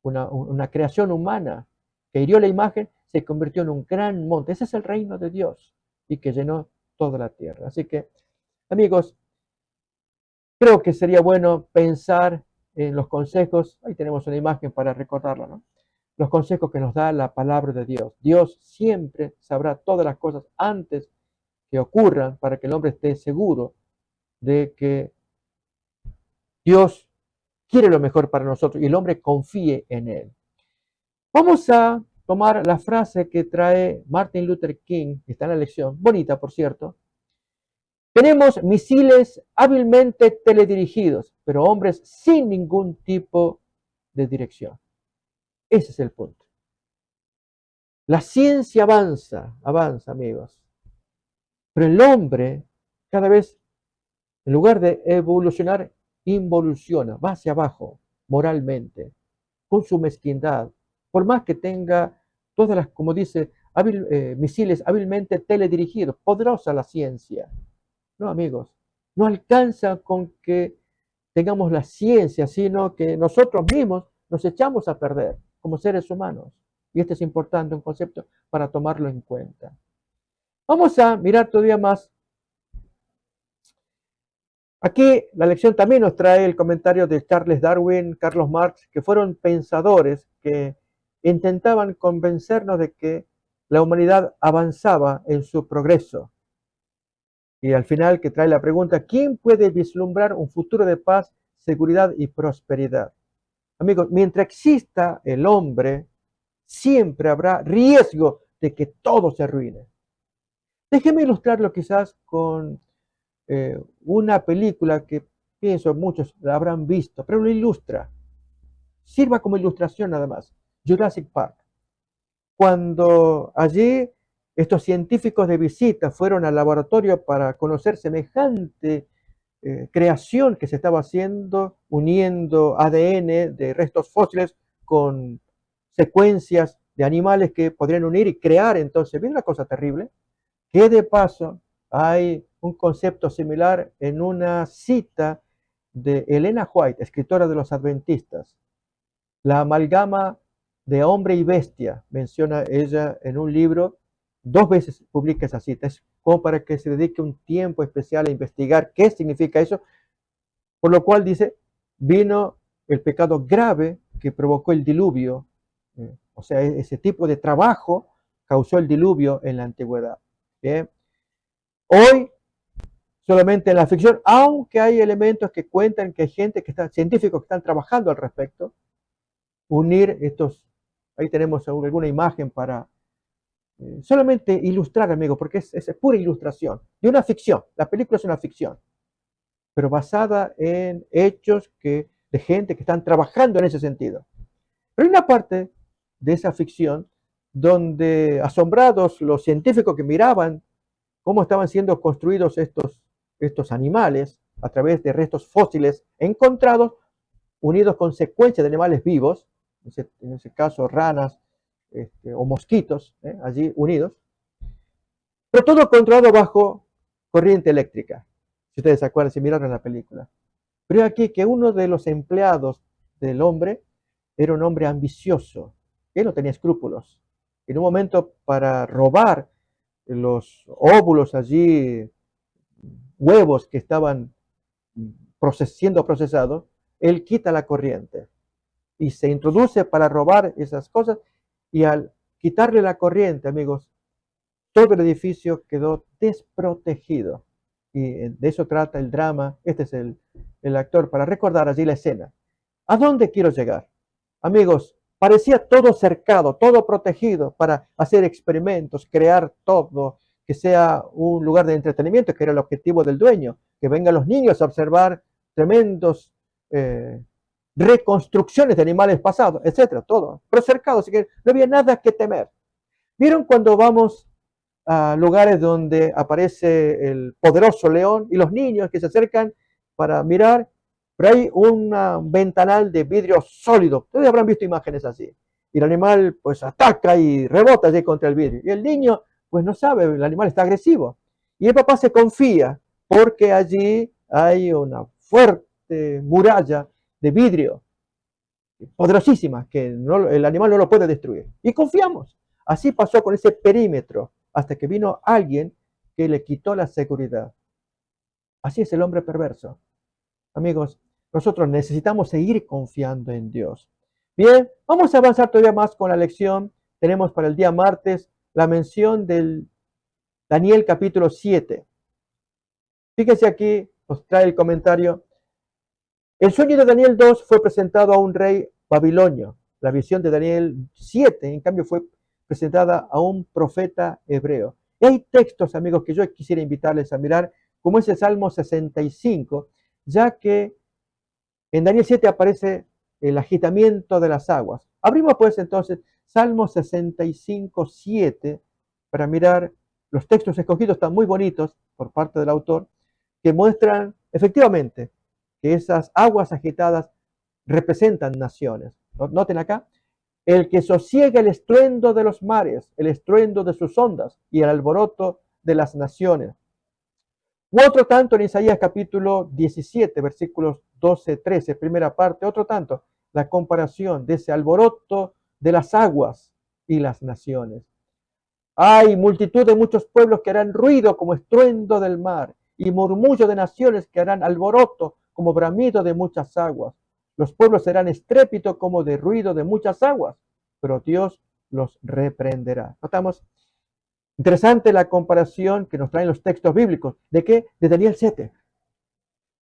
una creación humana, que hirió la imagen, se convirtió en un gran monte. Ese es el reino de Dios y que llenó toda la tierra. Así que, amigos, creo que sería bueno pensar en los consejos. Ahí tenemos una imagen para recordarlo, ¿no? Los consejos que nos da la palabra de Dios. Dios siempre sabrá todas las cosas antes que ocurran para que el hombre esté seguro de que Dios quiere lo mejor para nosotros y el hombre confíe en él. Vamos a tomar la frase que trae Martin Luther King, que está en la lección, bonita por cierto. Tenemos misiles hábilmente teledirigidos, pero hombres sin ningún tipo de dirección. Ese es el punto. La ciencia avanza, avanza, amigos, pero el hombre cada vez, en lugar de evolucionar, involuciona, va hacia abajo moralmente, con su mezquindad, por más que tenga todas las, como dice, misiles hábilmente teledirigidos, poderosa la ciencia. No, amigos, no alcanza con que tengamos la ciencia, sino que nosotros mismos nos echamos a perder como seres humanos. Y este es importante, un concepto para tomarlo en cuenta. Vamos a mirar todavía más. Aquí la lección también nos trae el comentario de Charles Darwin, Carlos Marx, que fueron pensadores que intentaban convencernos de que la humanidad avanzaba en su progreso. Y al final que trae la pregunta, ¿quién puede vislumbrar un futuro de paz, seguridad y prosperidad? Amigos, mientras exista el hombre, siempre habrá riesgo de que todo se arruine. Déjeme ilustrarlo quizás con una película que pienso muchos la habrán visto, pero lo ilustra. Sirva como ilustración nada más. Jurassic Park. Cuando allí estos científicos de visita fueron al laboratorio para conocer semejante creación que se estaba haciendo, uniendo ADN de restos fósiles con secuencias de animales que podrían unir y crear entonces, ¿viene una cosa terrible? Que de paso hay un concepto similar en una cita de Elena White, escritora de los adventistas. La amalgama de hombre y bestia, menciona ella en un libro, 2 veces publica esa cita. Es como para que se dedique un tiempo especial a investigar qué significa eso, por lo cual dice, vino el pecado grave que provocó el diluvio. O sea, ese tipo de trabajo causó el diluvio en la antigüedad. Bien. Hoy, solamente en la ficción, aunque hay elementos que cuentan que hay gente que está, científicos que están trabajando al respecto, unir estos, ahí tenemos alguna imagen para solamente ilustrar, amigos, porque es pura ilustración de una ficción. La película es una ficción, pero basada en hechos de gente que están trabajando en ese sentido. Pero hay una parte de esa ficción donde, asombrados los científicos que miraban cómo estaban siendo construidos estos animales a través de restos fósiles encontrados, unidos con secuencias de animales vivos, en ese caso ranas o mosquitos, allí unidos, pero todo controlado bajo corriente eléctrica, si ustedes se acuerdan, si miraron la película. Pero aquí que uno de los empleados del hombre era un hombre ambicioso, él no tenía escrúpulos. En un momento, para robar los óvulos allí, huevos que estaban siendo procesados, él quita la corriente y se introduce para robar esas cosas, y al quitarle la corriente, amigos, todo el edificio quedó desprotegido. Y de eso trata el drama. Este es el actor para recordar allí la escena. ¿A dónde quiero llegar? Amigos, parecía todo cercado, todo protegido para hacer experimentos, crear todo, que sea un lugar de entretenimiento, que era el objetivo del dueño, que vengan los niños a observar tremendos reconstrucciones de animales pasados, etcétera, todo, pero cercado, así que no había nada que temer. ¿Vieron cuando vamos a lugares donde aparece el poderoso león y los niños que se acercan para mirar, pero hay un ventanal de vidrio sólido? Ustedes habrán visto imágenes así. Y el animal pues ataca y rebota allí contra el vidrio. Y el niño pues no sabe, el animal está agresivo. Y el papá se confía porque allí hay una fuerte muralla de vidrio, poderosísima, que el animal no lo puede destruir. Y confiamos. Así pasó con ese perímetro, hasta que vino alguien que le quitó la seguridad. Así es el hombre perverso. Amigos, nosotros necesitamos seguir confiando en Dios. Bien, vamos a avanzar todavía más con la lección. Tenemos para el día martes la mención del Daniel capítulo 7. Fíjense aquí, nos trae el comentario. El sueño de Daniel 2 fue presentado a un rey babilonio. La visión de Daniel 7, en cambio, fue presentada a un profeta hebreo. Y hay textos, amigos, que yo quisiera invitarles a mirar, como es el Salmo 65, ya que en Daniel 7 aparece el agitamiento de las aguas. Abrimos pues entonces Salmo 65, 7, para mirar los textos escogidos, están muy bonitos por parte del autor, que muestran efectivamente que esas aguas agitadas representan naciones. Noten acá, el que sosiega el estruendo de los mares, el estruendo de sus ondas y el alboroto de las naciones. U otro tanto en Isaías capítulo 17, versículos 12, 13, primera parte, otro tanto, la comparación de ese alboroto de las aguas y las naciones. Hay multitud de muchos pueblos que harán ruido como estruendo del mar, y murmullo de naciones que harán alboroto como bramido de muchas aguas. Los pueblos serán estrépito como de ruido de muchas aguas, pero Dios los reprenderá. ¿Notamos? Interesante la comparación que nos traen los textos bíblicos. ¿De qué? De Daniel 7.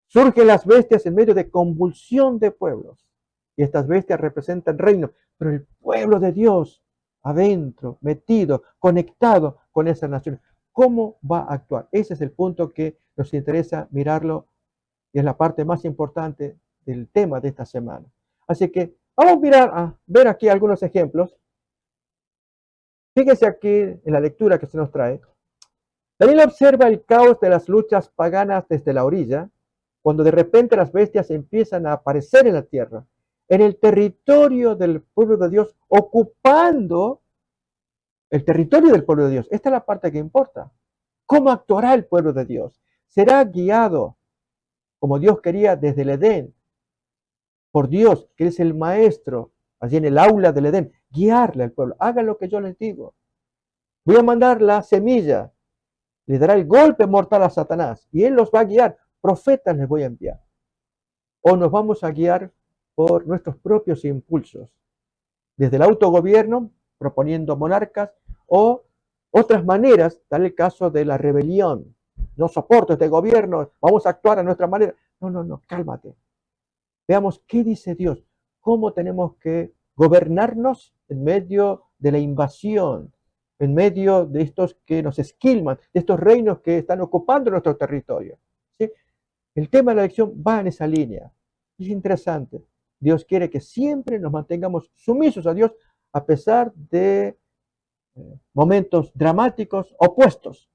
Surgen las bestias en medio de convulsión de pueblos. Y estas bestias representan reino, pero el pueblo de Dios, adentro, metido, conectado con esas naciones. ¿Cómo va a actuar? Ese es el punto que nos interesa mirarlo, y es la parte más importante del tema de esta semana. Así que vamos a ver aquí algunos ejemplos. Fíjese aquí en la lectura que se nos trae. Daniel observa el caos de las luchas paganas desde la orilla, cuando de repente las bestias empiezan a aparecer en la tierra, en el territorio del pueblo de Dios, ocupando el territorio del pueblo de Dios. Esta es la parte que importa. ¿Cómo actuará el pueblo de Dios? Será guiado como Dios quería desde el Edén, por Dios, que es el maestro, allí en el aula del Edén, guiarle al pueblo. Hagan lo que yo les digo. Voy a mandar la semilla. le dará el golpe mortal a Satanás y él los va a guiar. Profetas les voy a enviar. O nos vamos a guiar por nuestros propios impulsos, desde el autogobierno, proponiendo monarcas, o otras maneras, tal el caso de la rebelión. No soporto este gobierno, vamos a actuar a nuestra manera. No, no, no, cálmate. Veamos qué dice Dios, cómo tenemos que gobernarnos en medio de la invasión, en medio de estos que nos esquilman, de estos reinos que están ocupando nuestro territorio. ¿Sí? El tema de la elección va en esa línea. Es interesante. Dios quiere que siempre nos mantengamos sumisos a Dios a pesar de momentos dramáticos opuestos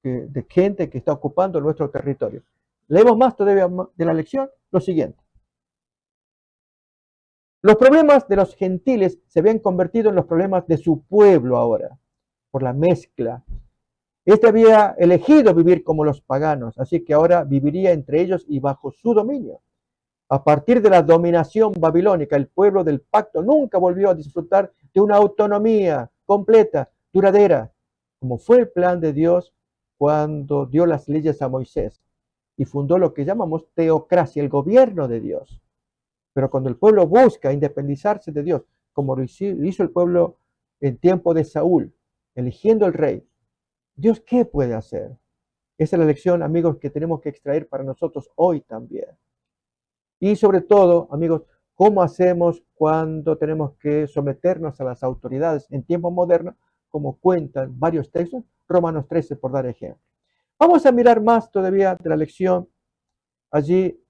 de gente que está ocupando nuestro territorio. Leemos más todavía de la lección, lo siguiente. Los problemas de los gentiles se habían convertido en los problemas de su pueblo ahora, por la mezcla. Este había elegido vivir como los paganos, así que ahora viviría entre ellos y bajo su dominio. A partir de la dominación babilónica, el pueblo del pacto nunca volvió a disfrutar de una autonomía completa, duradera, como fue el plan de Dios cuando dio las leyes a Moisés y fundó lo que llamamos teocracia, el gobierno de Dios. Pero cuando el pueblo busca independizarse de Dios, como lo hizo el pueblo en tiempo de Saúl, eligiendo el rey, ¿Dios qué puede hacer? Esa es la lección, amigos, que tenemos que extraer para nosotros hoy también. Y sobre todo, amigos, ¿cómo hacemos cuando tenemos que someternos a las autoridades en tiempo moderno, como cuentan varios textos? Romanos 13, por dar ejemplo. Vamos a mirar más todavía de la lección allí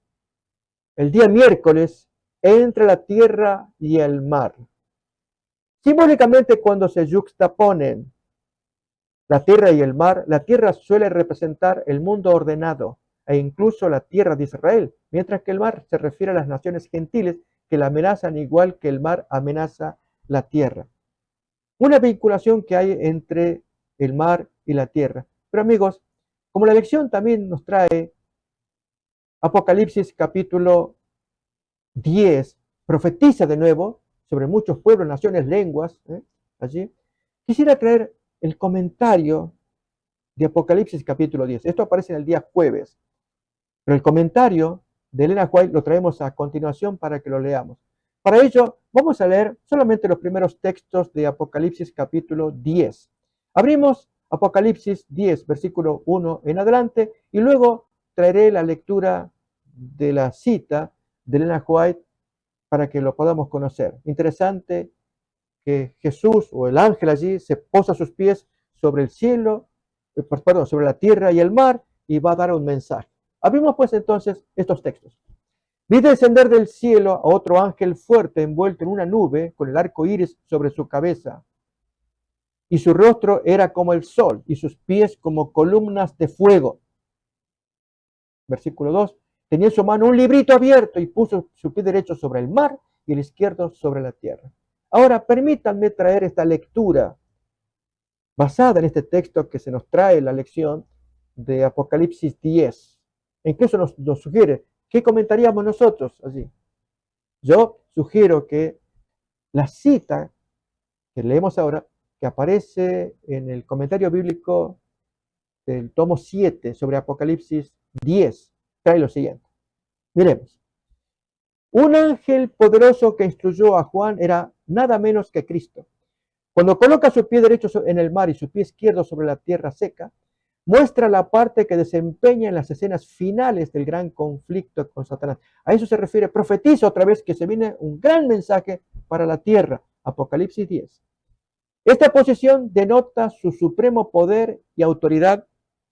el día miércoles entre la tierra y el mar. Simbólicamente, cuando se yuxtaponen la tierra y el mar, la tierra suele representar el mundo ordenado e incluso la tierra de Israel, mientras que el mar se refiere a las naciones gentiles que la amenazan igual que el mar amenaza la tierra. Una vinculación que hay entre el mar y la tierra. Pero amigos, como la lección también nos trae Apocalipsis capítulo 10, profetiza de nuevo sobre muchos pueblos, naciones, lenguas, allí. Quisiera traer el comentario de Apocalipsis capítulo 10. Esto aparece en el día jueves, pero el comentario de Elena White lo traemos a continuación para que lo leamos. Para ello, vamos a leer solamente los primeros textos de Apocalipsis capítulo 10. Abrimos Apocalipsis 10, versículo 1 en adelante, y luego traeré la lectura de la cita de Elena White para que lo podamos conocer. Interesante que Jesús o el ángel allí se posa sus pies sobre el cielo, perdón, sobre la tierra y el mar y va a dar un mensaje. Abrimos pues entonces estos textos. Vi descender del cielo a otro ángel fuerte envuelto en una nube con el arco iris sobre su cabeza. Y su rostro era como el sol y sus pies como columnas de fuego. Versículo 2. Tenía en su mano un librito abierto y puso su pie derecho sobre el mar y el izquierdo sobre la tierra. Ahora, permítanme traer esta lectura basada en este texto que se nos trae la lección de Apocalipsis 10. E incluso nos sugiere, ¿qué comentaríamos nosotros allí? Yo sugiero que la cita que leemos ahora, que aparece en el comentario bíblico del tomo 7 sobre Apocalipsis 10, trae lo siguiente. Miremos. Un ángel poderoso que instruyó a Juan era nada menos que Cristo. Cuando coloca su pie derecho en el mar y su pie izquierdo sobre la tierra seca, muestra la parte que desempeña en las escenas finales del gran conflicto con Satanás. A eso se refiere, profetiza otra vez que se viene un gran mensaje para la tierra. Apocalipsis 10. Esta posición denota su supremo poder y autoridad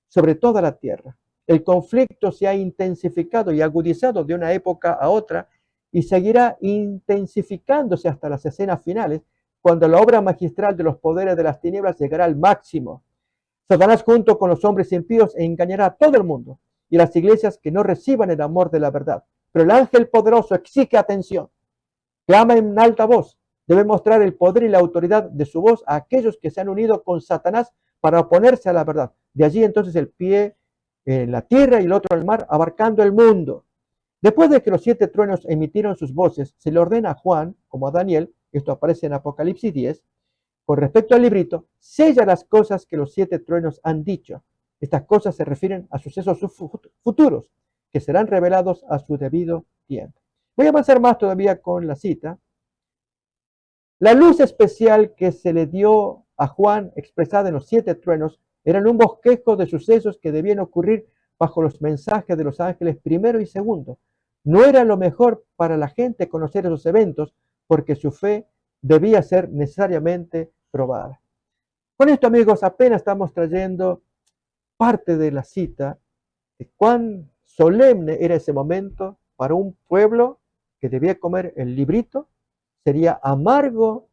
sobre toda la tierra. El conflicto se ha intensificado y agudizado de una época a otra y seguirá intensificándose hasta las escenas finales, cuando la obra magistral de los poderes de las tinieblas llegará al máximo. Satanás junto con los hombres impíos engañará a todo el mundo y las iglesias que no reciban el amor de la verdad. Pero el ángel poderoso exige atención. Clama en alta voz. Debe mostrar el poder y la autoridad de su voz a aquellos que se han unido con Satanás para oponerse a la verdad. De allí entonces el pie en la tierra y el otro en el mar, abarcando el mundo. Después de que los 7 truenos emitieron sus voces, se le ordena a Juan, como a Daniel, esto aparece en Apocalipsis 10, con respecto al librito, sella las cosas que los 7 truenos han dicho. Estas cosas se refieren a sucesos futuros que serán revelados a su debido tiempo. Voy a avanzar más todavía con la cita. La luz especial que se le dio a Juan, expresada en los 7 truenos, eran un bosquejo de sucesos que debían ocurrir bajo los mensajes de los ángeles primero y segundo. No era lo mejor para la gente conocer esos eventos porque su fe debía ser necesariamente probada. Con esto, amigos, apenas estamos trayendo parte de la cita de cuán solemne era ese momento para un pueblo que debía comer el librito. Sería amargo,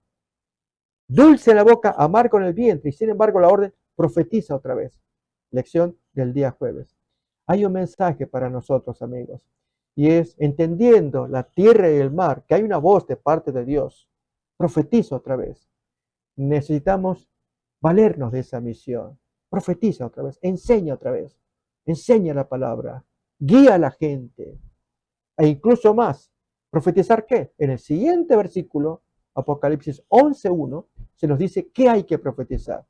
dulce en la boca, amargo en el vientre, y sin embargo la orden profetiza otra vez. Lección del día jueves. Hay un mensaje para nosotros, amigos, y es entendiendo la tierra y el mar, que hay una voz de parte de Dios. Profetiza otra vez. Necesitamos valernos de esa misión. Profetiza otra vez, enseña otra vez, enseña la palabra, guía a la gente, e incluso más. ¿Profetizar qué? En el siguiente versículo, Apocalipsis 11:1, se nos dice qué hay que profetizar.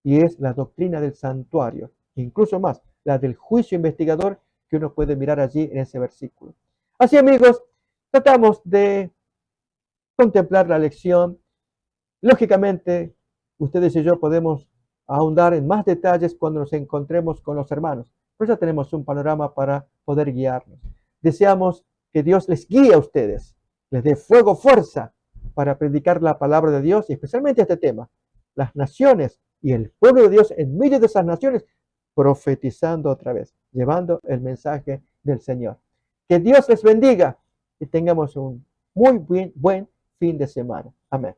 Y es la doctrina del santuario, incluso más, la del juicio investigador que uno puede mirar allí en ese versículo. Así, amigos, tratamos de contemplar la lección. Lógicamente, ustedes y yo podemos ahondar en más detalles cuando nos encontremos con los hermanos. Pero ya tenemos un panorama para poder guiarnos. Deseamos que Dios les guíe a ustedes, les dé fuego, fuerza para predicar la palabra de Dios y especialmente este tema, las naciones y el pueblo de Dios en medio de esas naciones, profetizando otra vez, llevando el mensaje del Señor. Que Dios les bendiga y tengamos un muy buen fin de semana. Amén.